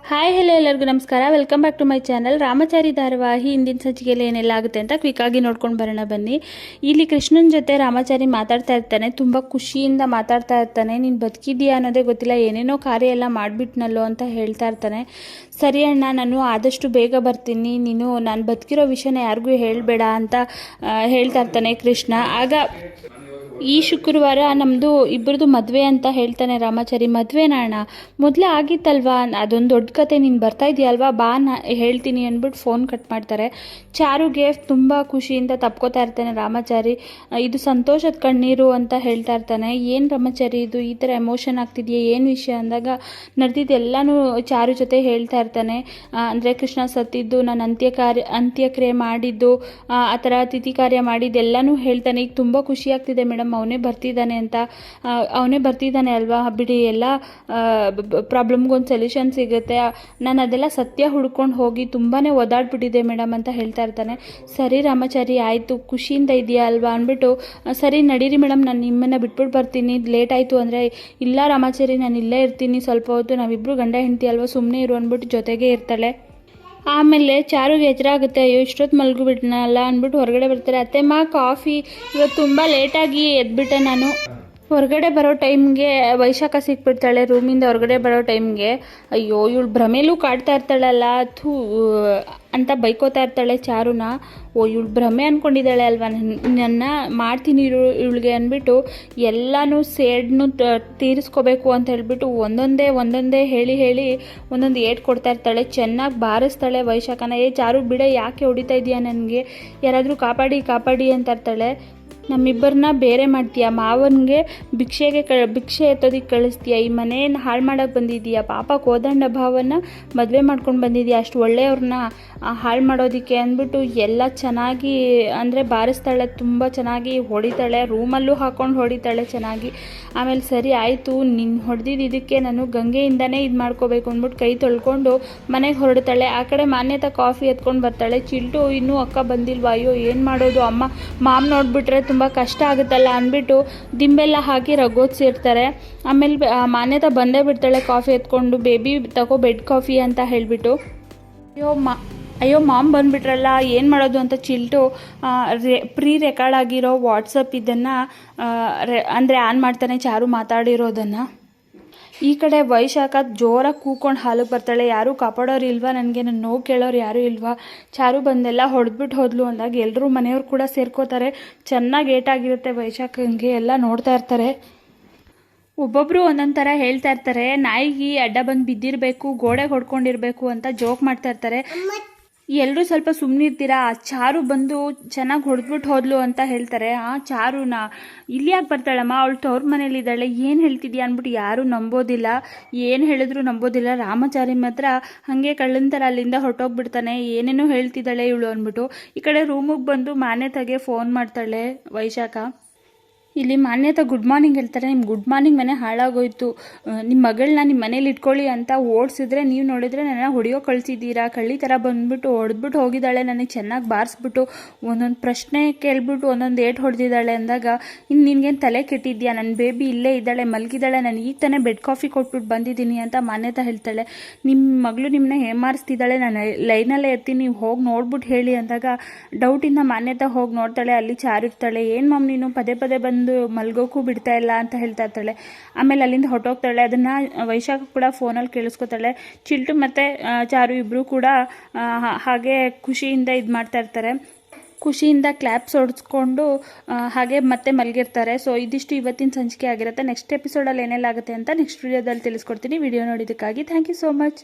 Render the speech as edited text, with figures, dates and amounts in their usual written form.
Hi hello ಎಲ್ಲರಿಗೂ ನಮಸ್ಕಾರ. Welcome back to my channel. Ramachari ಧಾರಾವಾಹಿ ಹಿಂದಿನ ಸಂಚಿಕೆಯಲ್ಲಿ ಏನೆಲ್ಲ ಆಗುತ್ತೆ ಅಂತ ಕ್ವಿಕ್ಕಾಗಿ ನೋಡ್ಕೊಂಡು ಬರೋಣ ಬನ್ನಿ. ಇಲ್ಲಿ ಕೃಷ್ಣನ ಜೊತೆ ರಾಮಚಾರಿ ಮಾತಾಡ್ತಾ ಇರ್ತಾನೆ. ತುಂಬ ಖುಷಿಯಿಂದ ಮಾತಾಡ್ತಾ ಇರ್ತಾನೆ. ನೀನು ಬದುಕಿದೀಯಾ ಅನ್ನೋದೇ ಗೊತ್ತಿಲ್ಲ, ಏನೇನೋ ಕಾರ್ಯ ಎಲ್ಲ ಮಾಡಿಬಿಟ್ನಲ್ಲೋ ಅಂತ ಹೇಳ್ತಾ ಇರ್ತಾನೆ. ಸರಿ ಅಣ್ಣ, ನಾನು ಆದಷ್ಟು ಬೇಗ ಬರ್ತೀನಿ, ನೀನು ನಾನು ಬದುಕಿರೋ ವಿಷಯನ ಯಾರಿಗೂ ಹೇಳಬೇಡ ಅಂತ ಹೇಳ್ತಾ ಇರ್ತಾನೆ ಕೃಷ್ಣ. ಆಗ ಈ ಶುಕ್ರವಾರ ನಮ್ಮದು ಇಬ್ಬರದು ಮದುವೆ ಅಂತ ಹೇಳ್ತಾನೆ ರಾಮಾಚಾರಿ. ಮದುವೆನಾ ಅಣ್ಣ? ಮೊದಲೇ ಆಗಿತ್ತಲ್ವಾ, ಅದೊಂದು ದೊಡ್ಡ ಕತೆ, ನೀನು ಬರ್ತಾ ಇದೆಯಲ್ವಾ, ಬಾ ಹೇಳ್ತೀನಿ ಅಂದ್ಬಿಟ್ಟು ಫೋನ್ ಕಟ್ ಮಾಡ್ತಾರೆ. ಚಾರುಗೆ ತುಂಬ ಖುಷಿಯಿಂದ ತಪ್ಕೋತಾ ಇರ್ತಾನೆ ರಾಮಾಚಾರಿ. ಇದು ಸಂತೋಷದ ಕಣ್ಣೀರು ಅಂತ ಹೇಳ್ತಾ ಇರ್ತಾನೆ. ಏನು ರಾಮಾಚಾರಿ ಇದು ಈ ಥರ ಎಮೋಷನ್ ಆಗ್ತಿದೆಯಾ, ಏನು ವಿಷಯ ಅಂದಾಗ ನಡೆದಿದ್ದೆಲ್ಲನೂ ಚಾರು ಜೊತೆ ಹೇಳ್ತಾ ಇರ್ತಾನೆ. ಅಂದರೆ ಕೃಷ್ಣ ಸತ್ತಿದ್ದು, ನಾನು ಅಂತ್ಯಕ್ರಿಯೆ ಮಾಡಿದ್ದು, ಆ ಥರ ತಿಥಿ ಕಾರ್ಯ ಮಾಡಿದ್ದೆಲ್ಲನೂ ಹೇಳ್ತಾನೆ. ಈಗ ತುಂಬ ಖುಷಿ ಆಗ್ತಿದೆ ಮೇಡಮ್, ಅವನೇ ಬರ್ತಿದ್ದಾನೆ ಅಂತ. ಅವನೇ ಬರ್ತಿದ್ದಾನೆ ಅಲ್ವಾ, ಬಿಡಿ, ಎಲ್ಲ ಪ್ರಾಬ್ಲಮ್ಗೊಂದು ಸೊಲ್ಯೂಷನ್ ಸಿಗುತ್ತೆ. ನಾನು ಅದೆಲ್ಲ ಸತ್ಯ ಹುಡ್ಕೊಂಡು ಹೋಗಿ ತುಂಬಾ ಓದಾಡ್ಬಿಟ್ಟಿದೆ ಮೇಡಮ್ ಅಂತ ಹೇಳ್ತಾ ಇರ್ತಾನೆ. ಸರಿ ರಾಮಾಚಾರಿ, ಆಯಿತು, ಖುಷಿಯಿಂದ ಇದೆಯಾ ಅಲ್ವಾ ಅಂದ್ಬಿಟ್ಟು, ಸರಿ ನಡೀರಿ ಮೇಡಮ್, ನಾನು ನಿಮ್ಮನ್ನು ಬಿಟ್ಬಿಟ್ಟು ಬರ್ತೀನಿ, ಲೇಟ್ ಆಯಿತು ಅಂದರೆ. ಇಲ್ಲ ರಾಮಾಚಾರಿ, ನಾನು ಇಲ್ಲೇ ಇರ್ತೀನಿ ಸ್ವಲ್ಪ ಹೊತ್ತು, ನಾವಿಬ್ಬರು ಗಂಡ ಹೆಂಡತಿ ಅಲ್ವಾ, ಸುಮ್ಮನೆ ಇರು ಅಂದ್ಬಿಟ್ಟು ಜೊತೆಗೆ ಇರ್ತಾಳೆ. ಆಮೇಲೆ ಚಾರುಗೆ ಎಚ್ಚರಾಗುತ್ತೆ. ಅಯ್ಯೋ ಇಷ್ಟೊತ್ತು ಮಲಗಿಬಿಟ್ನಲ್ಲ ಅಂದ್ಬಿಟ್ಟು ಹೊರಗಡೆ ಬರ್ತಾರೆ. ಅತ್ತೆಮ್ಮ ಕಾಫಿ, ಇವತ್ತು ತುಂಬ ಲೇಟಾಗಿ ಎದ್ಬಿಟ್ಟೆ ನಾನು. ಹೊರಗಡೆ ಬರೋ ಟೈಮ್ಗೆ ವೈಶಾಖ ಸಿಕ್ಬಿಡ್ತಾಳೆ. ರೂಮಿಂದ ಹೊರಗಡೆ ಬರೋ ಟೈಮ್ಗೆ ಅಯ್ಯೋ ಇವಳು ಭ್ರಮೇಲೂ ಕಾಡ್ತಾ ಇರ್ತಾಳಲ್ಲ ಥೂ ಅಂತ ಬೈಕೋತಾ ಇರ್ತಾಳೆ ಚಾರುನ. ಇವಳು ಭ್ರಮೆ ಅಂದ್ಕೊಂಡಿದ್ದಾಳೆ ಅಲ್ವಾ, ನನ್ನ ಮಾಡ್ತೀನಿ ಇವಳಿಗೆ ಅಂದ್ಬಿಟ್ಟು ಎಲ್ಲನೂ ಸೇಡ್ನು ತೀರಿಸ್ಕೋಬೇಕು ಅಂತ ಹೇಳ್ಬಿಟ್ಟು ಒಂದೊಂದೇ ಹೇಳಿ ಒಂದೊಂದು ಏಟ್ ಕೊಡ್ತಾ ಇರ್ತಾಳೆ. ಚೆನ್ನಾಗಿ ಬಾರಿಸ್ತಾಳೆ ವೈಶಾಖನ. ಚಾರು ಬಿಡ, ಯಾಕೆ ಹೊಡಿತಾ ಇದೆಯಾ, ನನಗೆ ಯಾರಾದರೂ ಕಾಪಾಡಿ ಅಂತ ಇರ್ತಾಳೆ. ನಮ್ಮಿಬ್ಬರನ್ನ ಬೇರೆ ಮಾಡ್ತೀಯ, ಮಾವನಿಗೆ ಭಿಕ್ಷೆ ಎತ್ತೋದಕ್ಕೆ ಕಳಿಸ್ತೀಯ, ಈ ಮನೆಯನ್ನು ಹಾಳು ಮಾಡೋಕ್ಕೆ ಬಂದಿದ್ದೀಯ, ಪಾಪ ಕೋದಂಡ ಭಾವನ ಮದುವೆ ಮಾಡ್ಕೊಂಡು ಬಂದಿದ್ದೀಯ, ಅಷ್ಟು ಒಳ್ಳೆಯವ್ರನ್ನ ಹಾಳು ಮಾಡೋದಕ್ಕೆ ಅಂದ್ಬಿಟ್ಟು ಎಲ್ಲ ಚೆನ್ನಾಗಿ ಅಂದರೆ ಬಾರಿಸ್ತಾಳೆ. ತುಂಬ ಚೆನ್ನಾಗಿ ಹೊಡಿತಾಳೆ, ರೂಮಲ್ಲೂ ಹಾಕ್ಕೊಂಡು ಹೊಡಿತಾಳೆ ಚೆನ್ನಾಗಿ. ಆಮೇಲೆ ಸರಿ ಆಯಿತು, ನೀನು ಹೊಡೆದಿದ್ದು ಇದಕ್ಕೆ ನಾನು ಗಂಗೆಯಿಂದನೇ ಇದು ಮಾಡ್ಕೋಬೇಕು ಅಂದ್ಬಿಟ್ಟು ಕೈ ತೊಳ್ಕೊಂಡು ಮನೆಗೆ ಹೊರಡ್ತಾಳೆ. ಆ ಕಡೆ ಮಾನ್ಯತಾ ಕಾಫಿ ಎತ್ಕೊಂಡು ಬರ್ತಾಳೆ. ಚಿಲ್ಟು ಇನ್ನೂ ಅಕ್ಕ ಬಂದಿಲ್ವಾ, ಅಯ್ಯೋ ಏನು ಮಾಡೋದು, ಮಾಮ್ ನೋಡಿಬಿಟ್ರೆ ತುಂಬ ಕಷ್ಟ ಆಗುತ್ತಲ್ಲ ಅಂದ್ಬಿಟ್ಟು ದಿಂಬೆಲ್ಲ ಹಾಕಿ ರಗೋದಿಸಿರ್ತಾರೆ. ಆಮೇಲೆ ಮಾನ್ಯತಾ ಬಂದೇ ಬಿಡ್ತಾಳೆ ಕಾಫಿ ಎತ್ಕೊಂಡು. ಬೇಬಿ ತಗೋ ಬೆಡ್ ಕಾಫಿ ಅಂತ ಹೇಳಿಬಿಟ್ಟು. ಅಯ್ಯೋ ಮಾಮ್ ಬಂದುಬಿಟ್ರಲ್ಲ, ಏನು ಮಾಡೋದು ಅಂತ ಚಿಲ್ಟು ಪ್ರೀ ರೆಕಾರ್ಡ್ ಆಗಿರೋ ವಾಟ್ಸಪ್ ಇದನ್ನು ಅಂದರೆ ಆನ್ ಮಾಡ್ತಾನೆ ಚಾರು ಮಾತಾಡಿರೋದನ್ನು. ಈ ಕಡೆ ವೈಶಾಖ ಜೋರಾಗಿ ಕೂಕೊಂಡು ಹಾಲಿಗೆ ಬರ್ತಾಳೆ. ಯಾರೂ ಕಾಪಾಡೋರು ಇಲ್ವಾ ನನಗೆ, ನನ್ನ ನೋವು ಕೇಳೋರು ಯಾರೂ ಇಲ್ವಾ. ಚಾರು ಬಂದೆಲ್ಲ ಹೊಡೆದ್ಬಿಟ್ಟು ಹೋದ್ಲು ಅಂದಾಗ ಎಲ್ಲರೂ ಮನೆಯವ್ರು ಕೂಡ ಸೇರ್ಕೋತಾರೆ. ಚೆನ್ನಾಗಿ ಏಟಾಗಿರುತ್ತೆ ವೈಶಾಖಂಗೆ, ಎಲ್ಲ ನೋಡ್ತಾ ಇರ್ತಾರೆ. ಒಬ್ಬೊಬ್ಬರು ಒಂದೊಂದು ಥರ ಹೇಳ್ತಾ ಇರ್ತಾರೆ. ನಾಯಿಗೆ ಅಡ್ಡ ಬಂದು ಬಿದ್ದಿರಬೇಕು, ಗೋಡೆಗೆ ಹೊಡ್ಕೊಂಡಿರಬೇಕು ಅಂತ ಜೋಕ್ ಮಾಡ್ತಾ ಇರ್ತಾರೆ. ಎಲ್ಲರೂ ಸ್ವಲ್ಪ ಸುಮ್ಮನಿರ್ತೀರಾ. ಚಾರು ಬಂದು ಚೆನ್ನಾಗಿ ಹೊಡೆದ್ಬಿಟ್ಟು ಹೋದ್ಲು ಅಂತ ಹೇಳ್ತಾರೆ. ಚಾರುನ ಇಲ್ಲಿ ಯಾಕೆ ಬರ್ತಾಳಮ್ಮ, ಅವಳು ತವ್ರ ಮನೇಲಿದ್ದಾಳೆ, ಏನು ಹೇಳ್ತಿದ್ಯಾ ಅಂದ್ಬಿಟ್ಟು ಯಾರೂ ನಂಬೋದಿಲ್ಲ, ಏನು ಹೇಳಿದ್ರು ನಂಬೋದಿಲ್ಲ. ರಾಮಚಾರಿ ಮಾತ್ರ ಹಾಗೆ ಕಳ್ಳನ ಥರ ಅಲ್ಲಿಂದ ಹೊರಟೋಗ್ಬಿಡ್ತಾನೆ. ಏನೇನೋ ಹೇಳ್ತಿದ್ದಾಳೆ ಇವಳು ಅಂದ್ಬಿಟ್ಟು. ಈ ಕಡೆ ರೂಮಿಗೆ ಬಂದು ಮಾನ್ಯತೆಗೆ ಫೋನ್ ಮಾಡ್ತಾಳೆ ವೈಶಾಖ. ಇಲ್ಲಿ ಮಾನ್ಯತಾ ಗುಡ್ ಮಾರ್ನಿಂಗ್ ಹೇಳ್ತಾರೆ. ನಿಮ್ಮ ಗುಡ್ ಮಾರ್ನಿಂಗ್ ಮನೆ ಹಾಳಾಗೋಯ್ತು, ನಿಮ್ಮ ಮಗಳನ್ನ ನಿಮ್ಮ ಮನೇಲಿ ಇಟ್ಕೊಳ್ಳಿ ಅಂತ ಓಡಿಸಿದ್ರೆ ನೀವು ನೋಡಿದರೆ ನನ್ನ ಹೊಡೆಯೋ ಕಳಿಸಿದ್ದೀರಾ, ಕಳ್ಳಿ ಥರ ಬಂದುಬಿಟ್ಟು ಹೊಡೆದ್ಬಿಟ್ಟು ಹೋಗಿದ್ದಾಳೆ, ನನಗೆ ಚೆನ್ನಾಗಿ ಬಾರಿಸ್ಬಿಟ್ಟು ಒಂದೊಂದು ಪ್ರಶ್ನೆ ಕೇಳ್ಬಿಟ್ಟು ಒಂದೊಂದು ಏಟ್ ಹೊಡೆದಿದ್ದಾಳೆ ಅಂದಾಗ, ಇನ್ನು ನಿನಗೇನು ತಲೆ ಕೆಟ್ಟಿದ್ಯಾ, ನನ್ನ ಬೇಬಿ ಇಲ್ಲೇ ಇದ್ದಾಳೆ, ಮಲಗಿದ್ದಾಳೆ, ನಾನು ಈಗ ತಾನೇ ಬೆಡ್ ಕಾಫಿ ಕೊಟ್ಬಿಟ್ಟು ಬಂದಿದ್ದೀನಿ ಅಂತ ಮಾನ್ಯತಾ ಹೇಳ್ತಾಳೆ. ನಿಮ್ಮ ಮಗಳು ನಿಮ್ಮನ್ನ ಹೇಮಾರಿಸ್ತಿದ್ದಾಳೆ, ನಾನು ಲೈನಲ್ಲೇ ಇರ್ತೀನಿ, ನೀವು ಹೋಗಿ ನೋಡ್ಬಿಟ್ಟು ಹೇಳಿ ಅಂದಾಗ ಡೌಟಿಂದ ಮಾನ್ಯತಾ ಹೋಗಿ ನೋಡ್ತಾಳೆ. ಅಲ್ಲಿ ಚಾರು ಇರ್ತಾಳೆ. ಏನು ಮಮ್ ನೀನು ಪದೇ ಬಂದು ಮಲ್ಗೋಕ್ಕೂ ಬಿಡ್ತಾ ಇಲ್ಲ ಅಂತ ಹೇಳ್ತಾ ಇರ್ತಾಳೆ. ಆಮೇಲೆ ಅಲ್ಲಿಂದ ಹೊರಟೋಗ್ತಾಳೆ. ಅದನ್ನು ವೈಶಾಖ ಕೂಡ ಫೋನಲ್ಲಿ ಕೇಳಿಸ್ಕೊತಾಳೆ. ಚಿಲ್ಟು ಮತ್ತು ಚಾರು ಇಬ್ಬರು ಕೂಡ ಹಾಗೆ ಖುಷಿಯಿಂದ ಇದು ಮಾಡ್ತಾ ಇರ್ತಾರೆ. ಖುಷಿಯಿಂದ ಕ್ಲಾಪ್ಸ್ ಹೊಡೆಸ್ಕೊಂಡು ಹಾಗೆ ಮತ್ತೆ ಮಲಗಿರ್ತಾರೆ. ಸೊ ಇದಿಷ್ಟು ಇವತ್ತಿನ ಸಂಚಿಕೆ ಆಗಿರುತ್ತೆ. ನೆಕ್ಸ್ಟ್ ಎಪಿಸೋಡಲ್ಲಿ ಏನೆಲ್ಲ ಆಗುತ್ತೆ ಅಂತ ನೆಕ್ಸ್ಟ್ ವಿಡಿಯೋದಲ್ಲಿ ತಿಳಿಸ್ಕೊಡ್ತೀನಿ. ವಿಡಿಯೋ ನೋಡಿದ್ದಕ್ಕಾಗಿ ಥ್ಯಾಂಕ್ ಯು ಸೋ ಮಚ್.